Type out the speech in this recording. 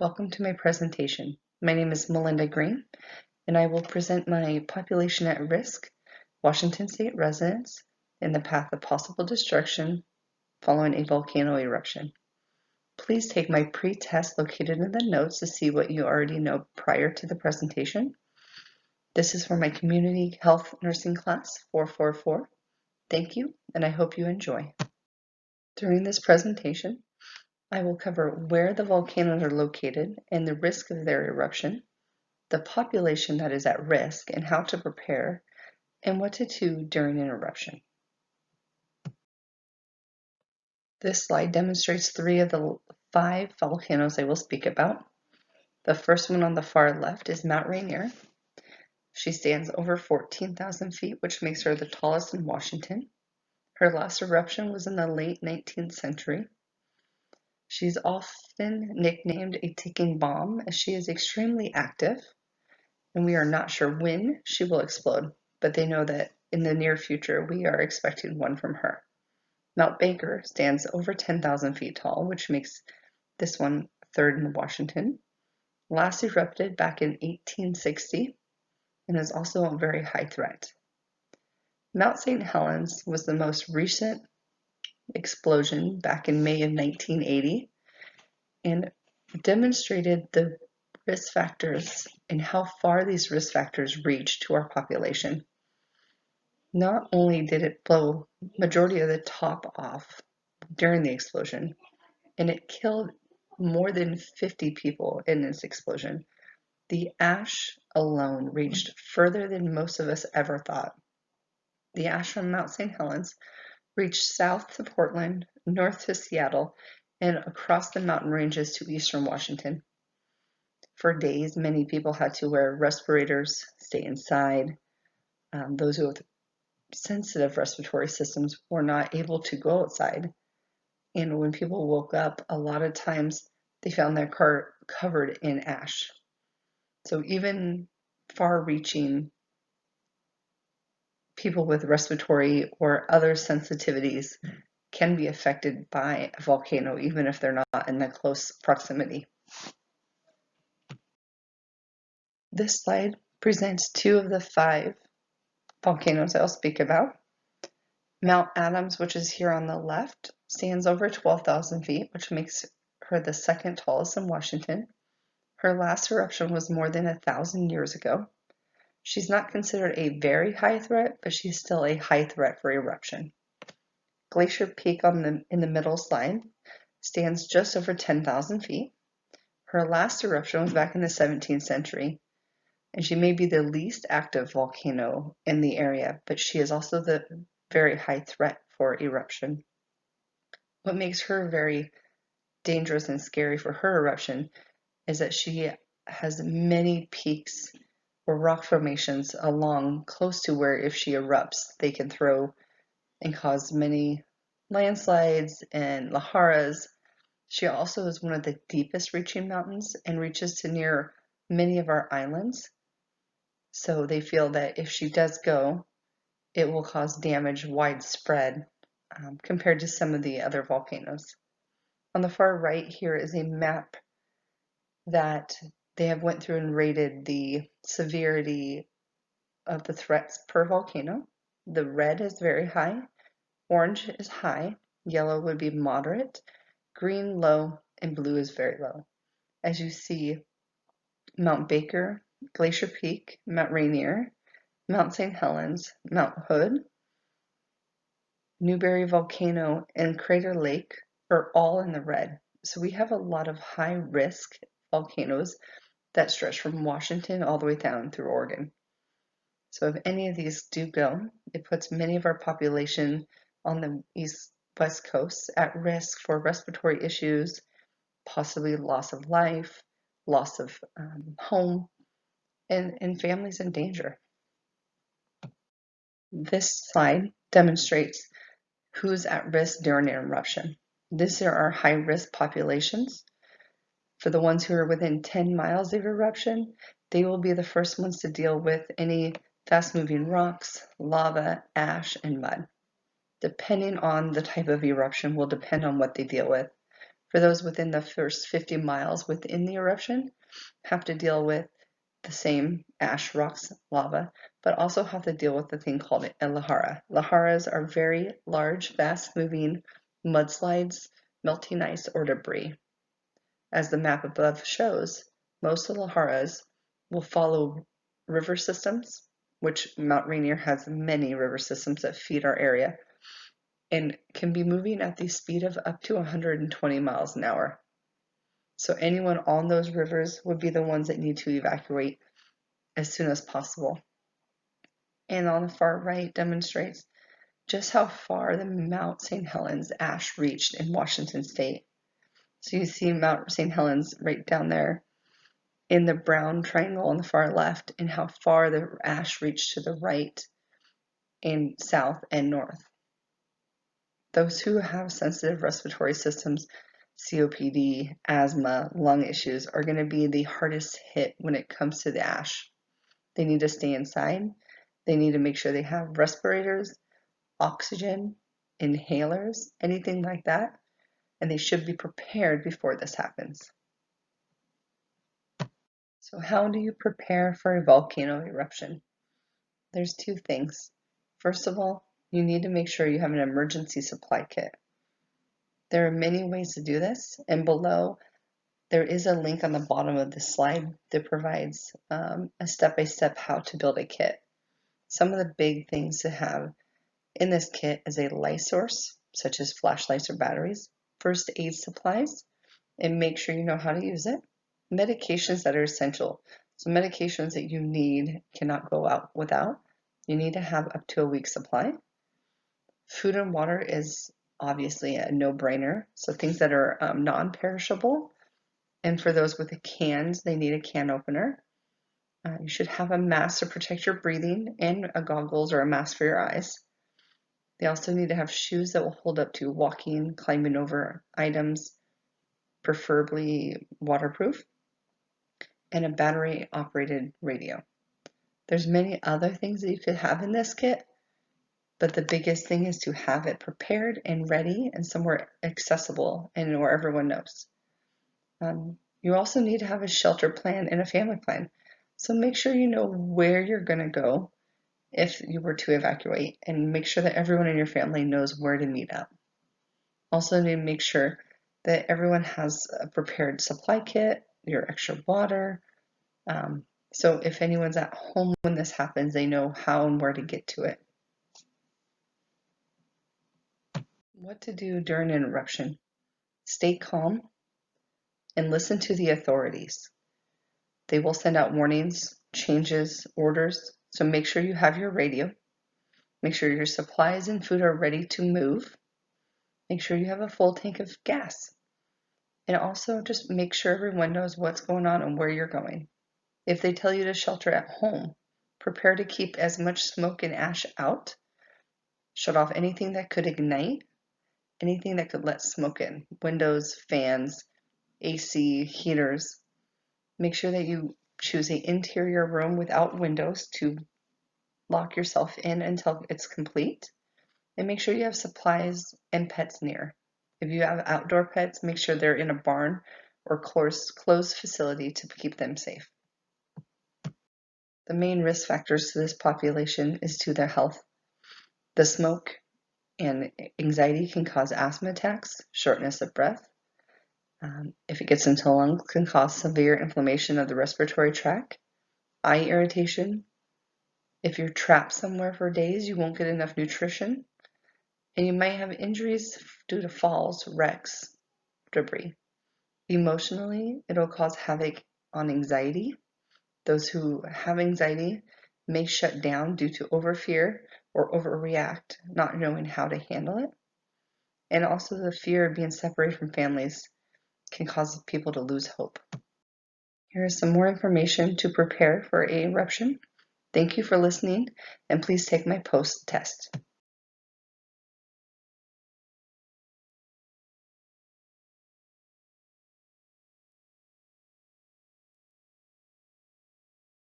Welcome to my presentation. My name is Melinda Green, and I will present my population at risk, Washington State residents, in the path of possible destruction following a volcano eruption. Please take my pre-test located in the notes to see what you already know prior to the presentation. This is for my community health nursing class 444. Thank you, and I hope you enjoy. During this presentation, I will cover where the volcanoes are located and the risk of their eruption, the population that is at risk and how to prepare, and what to do during an eruption. This slide demonstrates 3 of the 5 volcanoes I will speak about. The first one on the far left is Mount Rainier. She stands over 14,000 feet, which makes her the tallest in Washington. Her last eruption was in the late 19th century. She's often nicknamed a ticking bomb as she is extremely active, and we are not sure when she will explode, but they know that in the near future we are expecting one from her. Mount Baker stands over 10,000 feet tall, which makes this one third in Washington. Last erupted back in 1860 and is also a very high threat. Mount St. Helens was the most recent explosion back in May of 1980 and demonstrated the risk factors and how far these risk factors reach to our population. Not only did it blow majority of the top off during the explosion, and it killed more than 50 people in this explosion, the ash alone reached further than most of us ever thought. The ash from Mount St. Helens reached south to Portland, north to Seattle, and across the mountain ranges to eastern Washington. For days, many people had to wear respirators, stay inside. Those who have sensitive respiratory systems were not able to go outside. And when people woke up, a lot of times they found their car covered in ash. So even far-reaching people with respiratory or other sensitivities can be affected by a volcano, even if they're not in the close proximity. This slide presents 2 of the 5 volcanoes I'll speak about. Mount Adams, which is here on the left, stands over 12,000 feet, which makes her the second tallest in Washington. Her last eruption was more than 1,000 years ago. She's not considered a very high threat, but she's still a high threat for eruption. Glacier Peak in the middle slide stands just over 10,000 feet. Her last eruption was back in the 17th century, and she may be the least active volcano in the area, but she is also the very high threat for eruption. What makes her very dangerous and scary for her eruption is that she has many peaks or rock formations along close to where if she erupts, they can throw and cause many landslides and laharas. She also is one of the deepest reaching mountains and reaches to near many of our islands. So they feel that if she does go, it will cause damage widespread compared to some of the other volcanoes. On the far right here is a map that they have went through and rated the severity of the threats per volcano. The red is very high, orange is high, yellow would be moderate, green low, and blue is very low. As you see, Mount Baker, Glacier Peak, Mount Rainier, Mount St. Helens, Mount Hood, Newberry Volcano, and Crater Lake are all in the red. So we have a lot of high risk volcanoes that stretch from Washington all the way down through Oregon. So if any of these do go, it puts many of our population on the west coast at risk for respiratory issues, possibly loss of life, loss of home, and families in danger. This slide demonstrates who's at risk during an eruption. These are our high-risk populations. For the ones who are within 10 miles of eruption, they will be the first ones to deal with any fast-moving rocks, lava, ash, and mud. Depending on the type of eruption will depend on what they deal with. For those within the first 50 miles within the eruption, have to deal with the same ash, rocks, lava, but also have to deal with the thing called a lahara. Laharas are very large, fast-moving mudslides, melting ice, or debris. As the map above shows, most of the laharas will follow river systems, which Mount Rainier has many river systems that feed our area, and can be moving at the speed of up to 120 miles an hour. So anyone on those rivers would be the ones that need to evacuate as soon as possible. And on the far right demonstrates just how far the Mount St. Helens ash reached in Washington state. So you see Mount St. Helens right down there in the brown triangle on the far left, and how far the ash reached to the right and south and north. Those who have sensitive respiratory systems, COPD, asthma, lung issues, are going to be the hardest hit when it comes to the ash. They need to stay inside. They need to make sure they have respirators, oxygen, inhalers, anything like that, and they should be prepared before this happens. So how do you prepare for a volcano eruption? There's two things. First of all, you need to make sure you have an emergency supply kit. There are many ways to do this, and below there is a link on the bottom of this slide that provides a step-by-step how to build a kit. Some of the big things to have in this kit is a light source, such as flashlights or batteries, first aid supplies, and make sure you know how to use it, medications that are essential. So medications that you need cannot go out without. You need to have up to a week's supply. Food and water is obviously a no-brainer. So things that are non-perishable. And for those with the cans, they need a can opener. You should have a mask to protect your breathing and a goggles or a mask for your eyes. They also need to have shoes that will hold up to walking, climbing over items, preferably waterproof, and a battery-operated radio. There's many other things that you could have in this kit, but the biggest thing is to have it prepared and ready and somewhere accessible and where everyone knows. You also need to have a shelter plan and a family plan. So make sure you know where you're going to go if you were to evacuate, and make sure that everyone in your family knows where to meet up. Also need to make sure that everyone has a prepared supply kit, your extra water. So if anyone's at home when this happens, they know how and where to get to it. What to do during an eruption? Stay calm and listen to the authorities. They will send out warnings, changes, orders, so make sure you have your radio. Make sure your supplies and food are ready to move. Make sure you have a full tank of gas. And also just make sure everyone knows what's going on and where you're going. If they tell you to shelter at home, prepare to keep as much smoke and ash out. Shut off anything that could ignite, anything that could let smoke in. Windows, fans, AC, heaters. Make sure that you choose an interior room without windows to lock yourself in until it's complete. And make sure you have supplies and pets near. If you have outdoor pets, make sure they're in a barn or closed facility to keep them safe. The main risk factors to this population is to their health. The smoke and anxiety can cause asthma attacks, shortness of breath. If it gets into the lungs, can cause severe inflammation of the respiratory tract, eye irritation. If you're trapped somewhere for days, you won't get enough nutrition, and you might have injuries due to falls, wrecks, debris. Emotionally, it'll cause havoc on anxiety. Those who have anxiety may shut down due to overfear or overreact, not knowing how to handle it. And also the fear of being separated from families can cause people to lose hope. Here is some more information to prepare for an eruption. Thank you for listening, and please take my post test.